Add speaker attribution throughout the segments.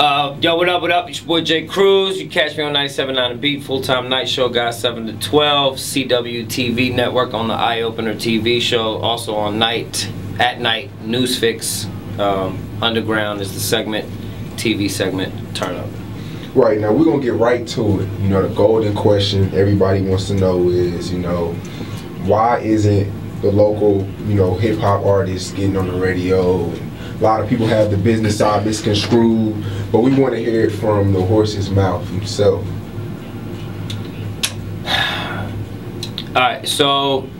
Speaker 1: Yo, what up, what up? It's your boy Jay Kruz. You catch me on 97.9 The Beat, full-time night show, guys, 7 to 12. CW TV network on the Eye Opener TV show. Also on at night, Newsfix. Underground is the segment, TV segment, Turn Up.
Speaker 2: Right, now we're going to get right to it. You know, the golden question everybody wants to know is, why isn't the local, hip-hop artists getting on the radio? A lot of people have the business side misconstrued, but we want to hear it from the horse's mouth himself.
Speaker 1: Alright, so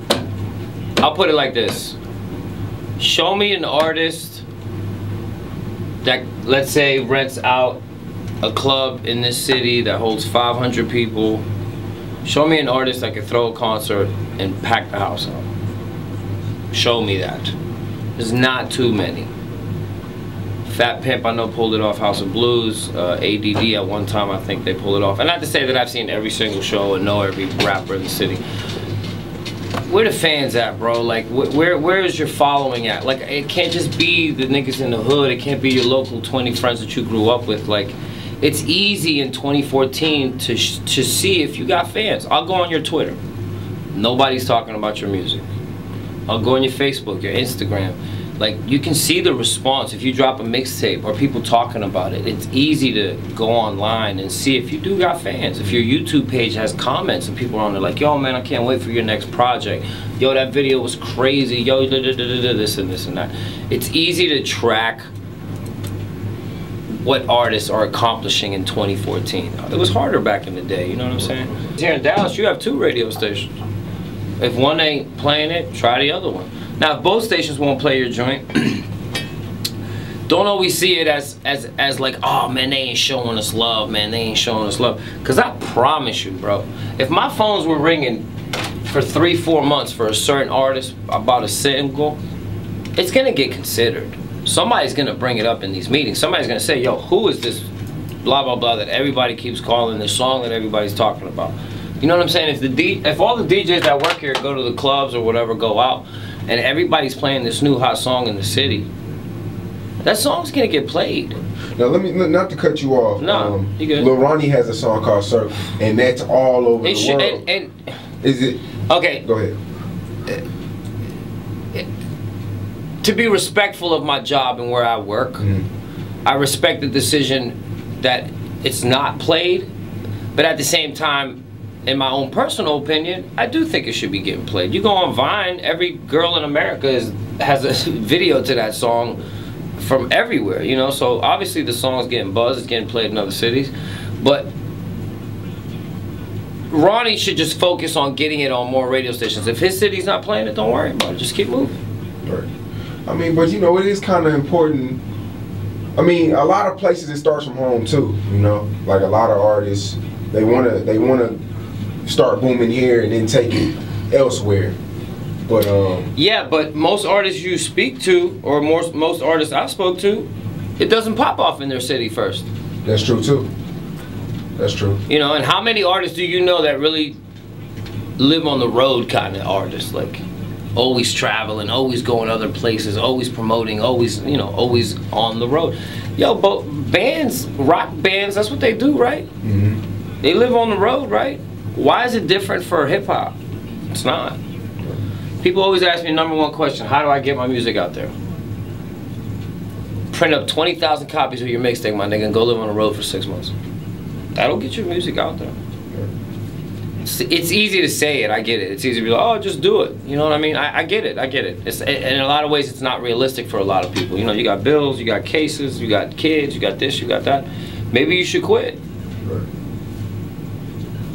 Speaker 1: I'll put it like this. Show me an artist that, let's say, rents out a club in this city that holds 500 people. Show me an artist that can throw a concert and pack the house out. Show me that. There's not too many. Fat Pimp, I know, pulled it off. House of Blues, ADD at one time, I think they pulled it off. And not to say that I've seen every single show and know every rapper in the city. Where the fans at, bro? Like, where is your following at? Like, it can't just be the niggas in the hood. It can't be your local 20 friends that you grew up with. Like, it's easy in 2014 to see if you got fans. I'll go on your Twitter. Nobody's talking about your music. I'll go on your Facebook, your Instagram. Like, you can see the response if you drop a mixtape or people talking about it. It's easy to go online and see if you do got fans. If your YouTube page has comments and people are on there like, yo, man, I can't wait for your next project. Yo, that video was crazy. Yo, this and this and that. It's easy to track what artists are accomplishing in 2014. It was harder back in the day, you know what I'm saying? Here in Dallas, you have 2 radio stations. If one ain't playing it, try the other one. Now, if both stations won't play your joint, don't always see it as like, oh man, they ain't showing us love, man, they ain't showing us love. Cause I promise you, bro, if my phones were ringing for 3-4 months for a certain artist about a single, it's gonna get considered. Somebody's gonna bring it up in these meetings. Somebody's gonna say, yo, who is this blah blah blah that everybody keeps calling, this song that everybody's talking about? You know what I'm saying? If all the DJs that work here go to the clubs or whatever, go out, and everybody's playing this new hot song in the city, that song's gonna get played.
Speaker 2: Now let me, not to cut you off.
Speaker 1: No, you good.
Speaker 2: Lil Ronnie has a song called Circle, and that's all over the world. Is it? Okay. Go ahead.
Speaker 1: To be respectful of my job and where I work, I respect the decision that it's not played, but at the same time, in my own personal opinion, I do think it should be getting played. You go on Vine, every girl in America has a video to that song from everywhere, so obviously the song's getting buzzed, it's getting played in other cities, but Ronnie should just focus on getting it on more radio stations. If his city's not playing it, don't worry about it, just keep moving.
Speaker 2: Right. I mean, but it is kind of important. I mean, a lot of places it starts from home too, like a lot of artists, they wanna start booming here and then take it elsewhere. But
Speaker 1: yeah, but most artists you speak to, or most artists I spoke to, it doesn't pop off in their city first.
Speaker 2: That's true too. That's true.
Speaker 1: And how many artists do you know that really live on the road kind of artists, like always traveling, always going other places, always promoting, always always on the road? Yo, but bands, rock bands, that's what they do, right? They live on the road, right? Why is it different for hip-hop? It's not. People always ask me the #1 question, how do I get my music out there? Print up 20,000 copies of your mixtape, my nigga, and go live on the road for 6 months. That'll get your music out there. It's easy to say it, I get it. It's easy to be like, oh, just do it. You know what I mean? I get it, I get it. And in a lot of ways, it's not realistic for a lot of people. You got bills, you got cases, you got kids, you got this, you got that. Maybe you should quit.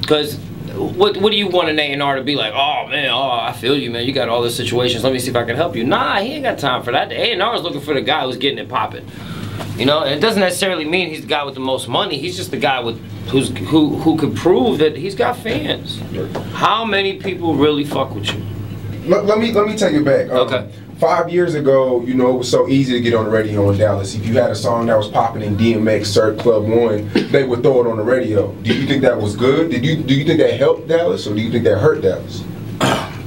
Speaker 1: Because what do you want an A&R to be like? Oh man, I feel you, man. You got all these situations. Let me see if I can help you. Nah, he ain't got time for that. The A&R is looking for the guy who's getting it popping. And it doesn't necessarily mean he's the guy with the most money. He's just the guy who could prove that he's got fans. How many people really fuck with you?
Speaker 2: Let me take it back.
Speaker 1: Okay.
Speaker 2: 5 years ago, it was so easy to get on the radio in Dallas. If you had a song that was popping in DMX, Cirque, Club 1, they would throw it on the radio. Do you think that was good? Do you think that helped Dallas, or do you think that hurt Dallas?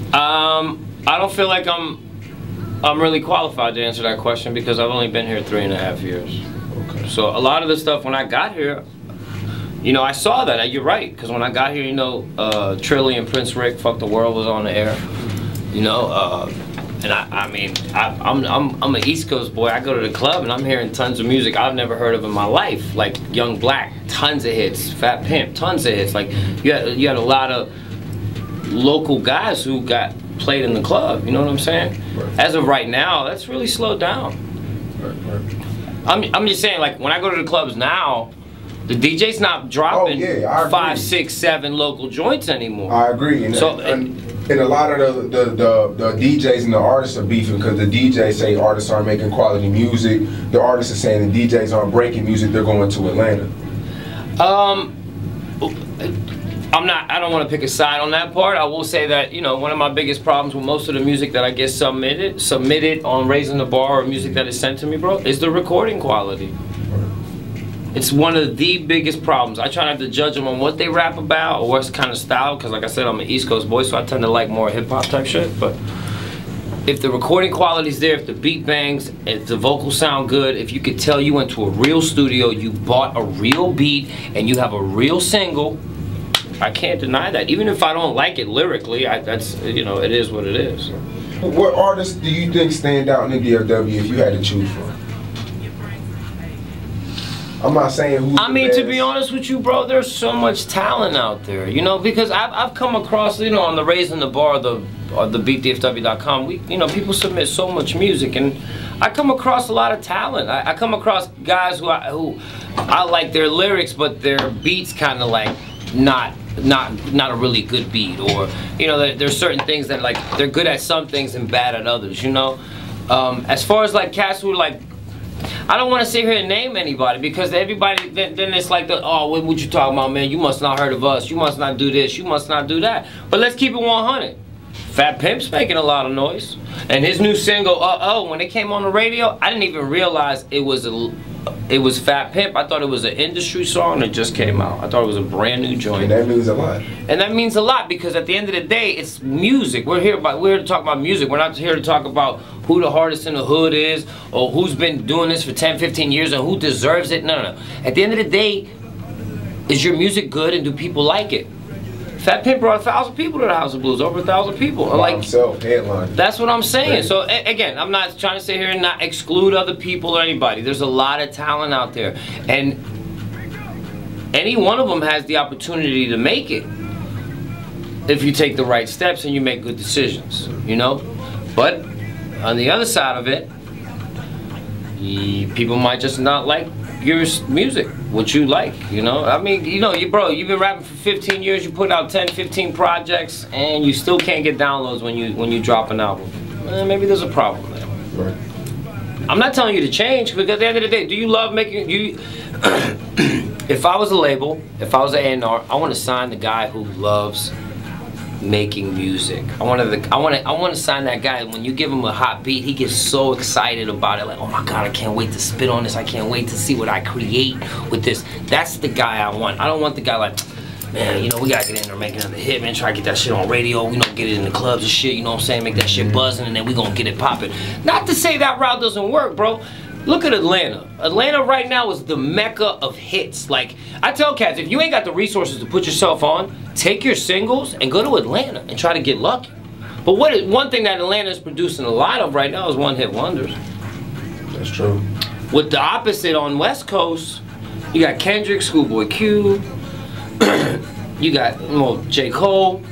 Speaker 1: I don't feel like I'm really qualified to answer that question because I've only been here 3.5 years.
Speaker 2: Okay.
Speaker 1: So a lot of the stuff when I got here, you know, I saw that. You're right, because when I got here, you know, Trilly and Prince Rick, Fuck the World was on the air. You know, and I mean, I'm an East Coast boy. I go to the club and I'm hearing tons of music I've never heard of in my life, like Young Black, tons of hits, Fat Pimp, tons of hits. Like you had a lot of local guys who got played in the club. You know what I'm saying?
Speaker 2: Right.
Speaker 1: As of right now, that's really slowed down.
Speaker 2: Right.
Speaker 1: I'm just saying, like when I go to the clubs now, the DJ's not dropping 5, 6, 7 local joints anymore.
Speaker 2: I agree. And a lot of the DJs and the artists are beefing because the DJs say artists aren't making quality music. The artists are saying the DJs aren't breaking music. They're going to Atlanta.
Speaker 1: I don't want to pick a side on that part. I will say that, you know, one of my biggest problems with most of the music that I get submitted on Raising the Bar or music that is sent to me, bro, is the recording quality. It's one of the biggest problems. I try not to judge them on what they rap about or what kind of style, because like I said, I'm an East Coast boy, so I tend to like more hip-hop type shit. But if the recording quality's there, if the beat bangs, if the vocals sound good, if you could tell you went to a real studio, you bought a real beat, and you have a real single, I can't deny that. Even if I don't like it lyrically, that's, you know, it is what it is.
Speaker 2: What artists do you think stand out in the DFW if you had to choose from? I'm not saying who's
Speaker 1: I mean, to be honest with you, bro, there's so much talent out there, you know, because I've come across, you know, on the Raising the Bar, the beatdfw.com, you know, people submit so much music, and I come across a lot of talent. I come across guys who I like their lyrics, but their beats kind of like not a really good beat, or, you know, there's certain things that, like, they're good at some things and bad at others, you know. As far as like cats who like, I don't want to sit here and name anybody, because everybody, then it's like, oh, what you talking about, man? You must not heard of us. You must not do this. You must not do that. But let's keep it 100. Fat Pimp's making a lot of noise. And his new single, Uh-Oh, when it came on the radio, I didn't even realize it was Fat Pimp. I thought it was an industry song that just came out. I thought it was a brand new joint.
Speaker 2: And that means a lot.
Speaker 1: And that means a lot, because at the end of the day, it's music. We're here to talk about music. We're not here to talk about who the hardest in the hood is, or who's been doing this for 10, 15 years and who deserves it. No. At the end of the day, is your music good and do people like it? Fat Pimp brought 1,000 people to the House of Blues, over 1,000 people.
Speaker 2: Like himself, headline.
Speaker 1: That's what I'm saying. Right. So again, I'm not trying to sit here and not exclude other people or anybody. There's a lot of talent out there, and any one of them has the opportunity to make it if you take the right steps and you make good decisions, you know. But on the other side of it, people might just not like your music, what you like, you know. I mean, you know, bro, you've been rapping for 15 years, you put out 10, 15 projects, and you still can't get downloads when you drop an album. Maybe there's a problem there.
Speaker 2: Right.
Speaker 1: I'm not telling you to change, because at the end of the day, do you love making if I was a label, if I was an A&R, I want to sign the guy who loves making music. I want to sign that guy. When you give him a hot beat, he gets so excited about it, like, oh my god, I can't wait to spit on this, I can't wait to see what I create with this. That's the guy I want. I don't want the guy like, man, you know, we gotta get in there, make another hit, man, try to get that shit on radio, we don't get it in the clubs and shit, you know what I'm saying, make that shit buzzing, and then we gonna get it popping. Not to say that route doesn't work, bro. Look at Atlanta. Atlanta right now is the mecca of hits. Like, I tell cats, if you ain't got the resources to put yourself on, take your singles and go to Atlanta and try to get lucky. But one thing that Atlanta is producing a lot of right now is one-hit wonders.
Speaker 2: That's true.
Speaker 1: With the opposite on West Coast, you got Kendrick, Schoolboy Q, you got, well, J. Cole.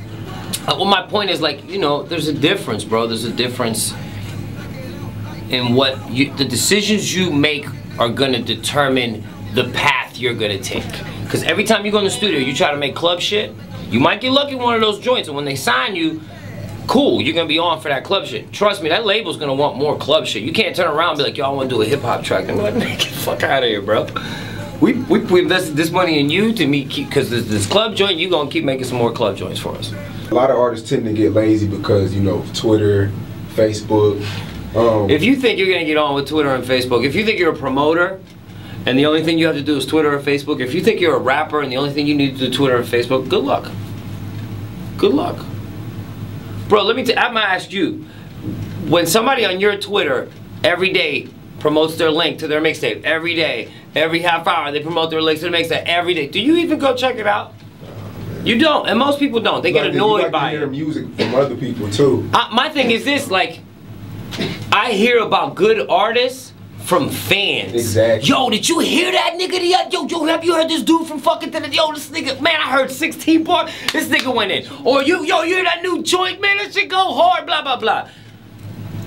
Speaker 1: Well, my point is, like, you know, there's a difference, bro. There's a difference in what the decisions you make are gonna determine the path you're gonna take. Because every time you go in the studio, you try to make club shit, you might get lucky with one of those joints, and when they sign you, cool, you're gonna be on for that club shit. Trust me, that label's gonna want more club shit. You can't turn around and be like, yo, I wanna do a hip hop track. They're like, man, get the fuck out of here, bro. We invested this money in you to because this club joint, you gonna keep making some more club joints for us.
Speaker 2: A lot of artists tend to get lazy because, you know, Twitter, Facebook.
Speaker 1: If you think you're gonna get on with Twitter and Facebook, if you think you're a promoter and the only thing you have to do is Twitter or Facebook, if you think you're a rapper and the only thing you need to do is Twitter or Facebook, good luck. Good luck. Bro, I might ask you, when somebody on your Twitter every day promotes their link to their mixtape every day, Every half hour they promote their licks. It makes that every day. Do you even go check it out? You don't, and most people don't. They get annoyed by
Speaker 2: it. Music from other people too.
Speaker 1: My thing is this: like, I hear about good artists from fans.
Speaker 2: Exactly.
Speaker 1: Yo, did you hear that nigga? Yo, have you heard this dude from fucking? Yo, this nigga, man, I heard 16 bars. This nigga went in. Or you hear that new joint, man? That shit go hard. Blah blah blah.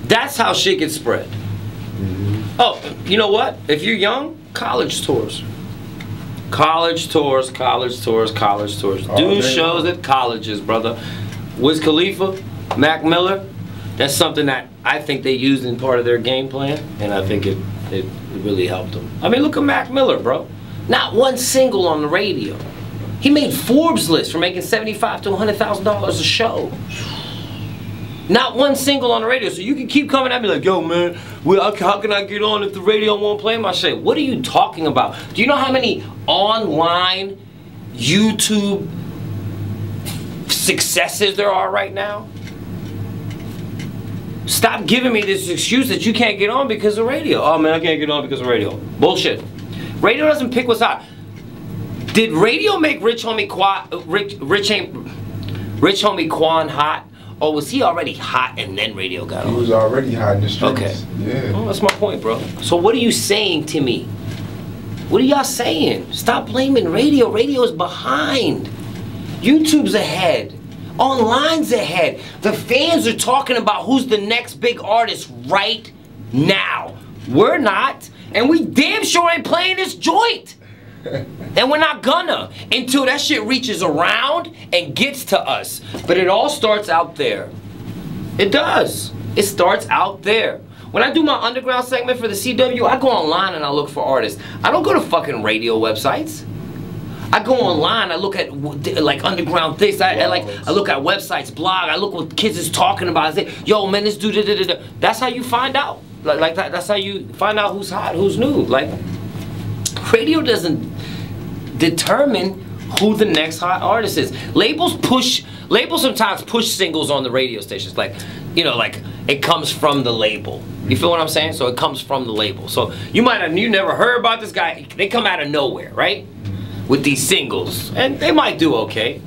Speaker 1: That's how shit gets spread. Oh, you know what? If you're young, college tours. College tours. Do shows at colleges, brother. Wiz Khalifa, Mac Miller, that's something that I think they used in part of their game plan, and I think it really helped them. I mean, look at Mac Miller, bro. Not one single on the radio. He made Forbes list for making $75,000 to $100,000 a show. Not one single on the radio. So you can keep coming at me like, yo, man, how can I get on if the radio won't play my shit? What are you talking about? Do you know how many online YouTube successes there are right now? Stop giving me this excuse that you can't get on because of radio. Oh, man, I can't get on because of radio. Bullshit. Radio doesn't pick what's hot. Did radio make Rich Homie Quan hot? Or was he already hot and then radio got on?
Speaker 2: He was already hot in the streets.
Speaker 1: Okay.
Speaker 2: Yeah.
Speaker 1: Well, that's my point, bro. So what are you saying to me? What are y'all saying? Stop blaming radio. Radio is behind. YouTube's ahead. Online's ahead. The fans are talking about who's the next big artist right now. We're not. And we damn sure ain't playing this joint. And we're not gonna until that shit reaches around and gets to us. But it all starts out there. It does. It starts out there. When I do my underground segment for the CW, I go online and I look for artists. I don't go to fucking radio websites. I go online, I look at like underground things. I look at websites, blog. I look what kids is talking about. I say, yo, man, this dude. That's how you find out. Like that. That's how you find out who's hot, who's new. Like, radio doesn't determine who the next hot artist is. Labels sometimes push singles on the radio stations. Like, you know, like it comes from the label. You feel what I'm saying? So it comes from the label. So you never heard about this guy. They come out of nowhere, right? With these singles, and they might do okay.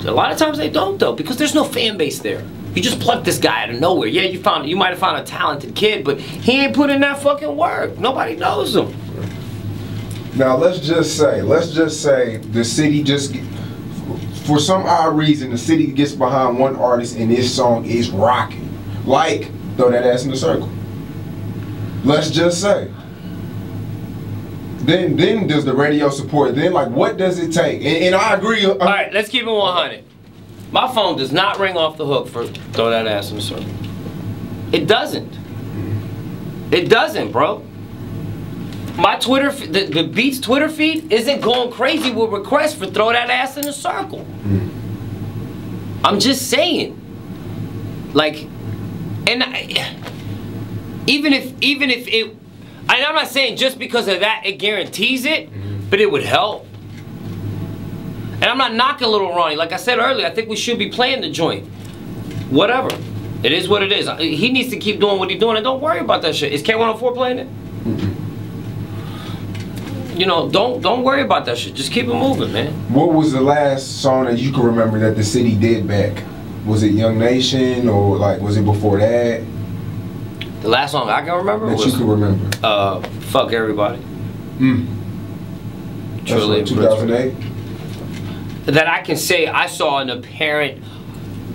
Speaker 1: A lot of times they don't though, because there's no fan base there. You just plucked this guy out of nowhere. Yeah, you might have found a talented kid, but he ain't put in that fucking work. Nobody knows him.
Speaker 2: Now let's just say the city for some odd reason, the city gets behind one artist and this song is rocking. Like, throw that ass in the circle. Let's just say. Then does the radio support? Then, like, what does it take? And I agree.
Speaker 1: All right, let's keep it 100. My phone does not ring off the hook for throw that ass in the circle. It doesn't. It doesn't, bro. My Twitter, the Beats Twitter feed isn't going crazy with requests for throw that ass in the circle. I'm just saying. Like, and even if it, I'm not saying just because of that it guarantees it, but it would help. And I'm not knocking Little Ronnie. Like I said earlier, I think we should be playing the joint. Whatever. It is what it is. He needs to keep doing what he's doing, and don't worry about that shit. Is K104 playing it? You know, don't worry about that shit. Just keep it moving, man. What
Speaker 2: was the last song that you can remember that the city did back? Was it Young Nation, or like was it before that?
Speaker 1: The last song I can remember
Speaker 2: that was, you can remember.
Speaker 1: Fuck Everybody.
Speaker 2: Truly, 2008.
Speaker 1: That I can say I saw an apparent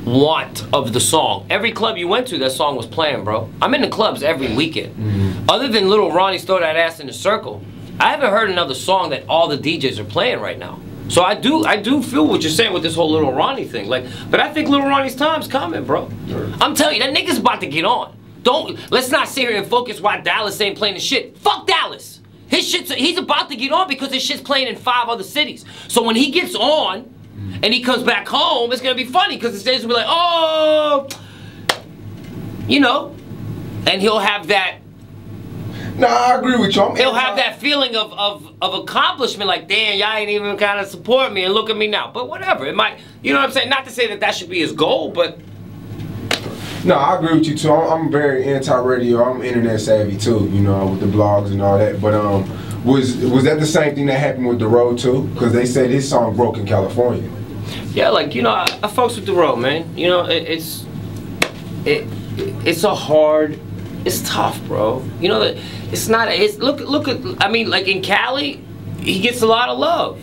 Speaker 1: want of the song. Every club you went to, that song was playing, bro. I'm in the clubs every weekend. Other than Little Ronnie's Throw That Ass in the Circle, I haven't heard another song that all the DJs are playing right now. So I do feel what you're saying with this whole Little Ronnie thing. Like, but I think Little Ronnie's time's coming, bro. I'm telling you, that nigga's about to get on. Let's not sit here and focus why Dallas ain't playing the shit. Fuck Dallas. He's about to get on because his shit's playing in 5 other cities. So when he gets on and he comes back home, it's gonna be funny because the stations will be like, oh, you know, and he'll have that.
Speaker 2: No, I agree with you.
Speaker 1: He'll have that feeling of accomplishment, like, damn, y'all ain't even kind of support me, and look at me now. But whatever, it might, you know what I'm saying? Not to say that that should be his goal, but
Speaker 2: No, I agree with you too. I'm very anti-radio. I'm internet savvy too, you know, with the blogs and all that. But was that the same thing that happened with The Road too? Because they said his song broke in California.
Speaker 1: Yeah, like, you know, I fucks with The Road, man. You know, it's a hard, it's tough, bro. You know, it's not. Look at. I mean, like in Cali, he gets a lot of love.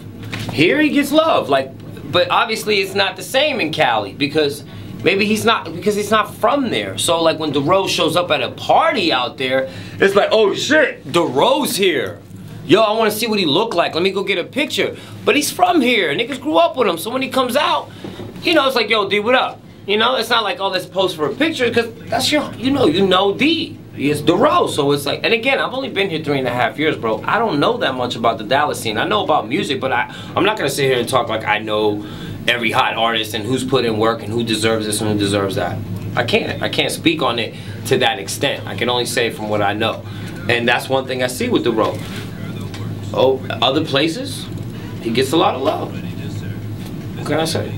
Speaker 1: Here he gets love, like, but obviously it's not the same in Cali because. Maybe he's not, because he's not from there. So like when DeRose shows up at a party out there, it's like, oh shit, DeRose here. Yo, I want to see what he look like. Let me go get a picture. But he's from here. Niggas grew up with him. So when he comes out, you know, it's like, yo, D, what up? You know, it's not like, oh, let's post for a picture, because that's your, you know D. It's DeRose. So it's like, and again, I've only been here 3.5 years, bro. I don't know that much about the Dallas scene. I know about music, but I'm not going to sit here and talk like I know every hot artist and who's put in work and who deserves this and who deserves that. I can't speak on it to that extent. I can only say from what I know. And that's one thing I see with The Road. Oh, other places, he gets a lot of love. What can I say?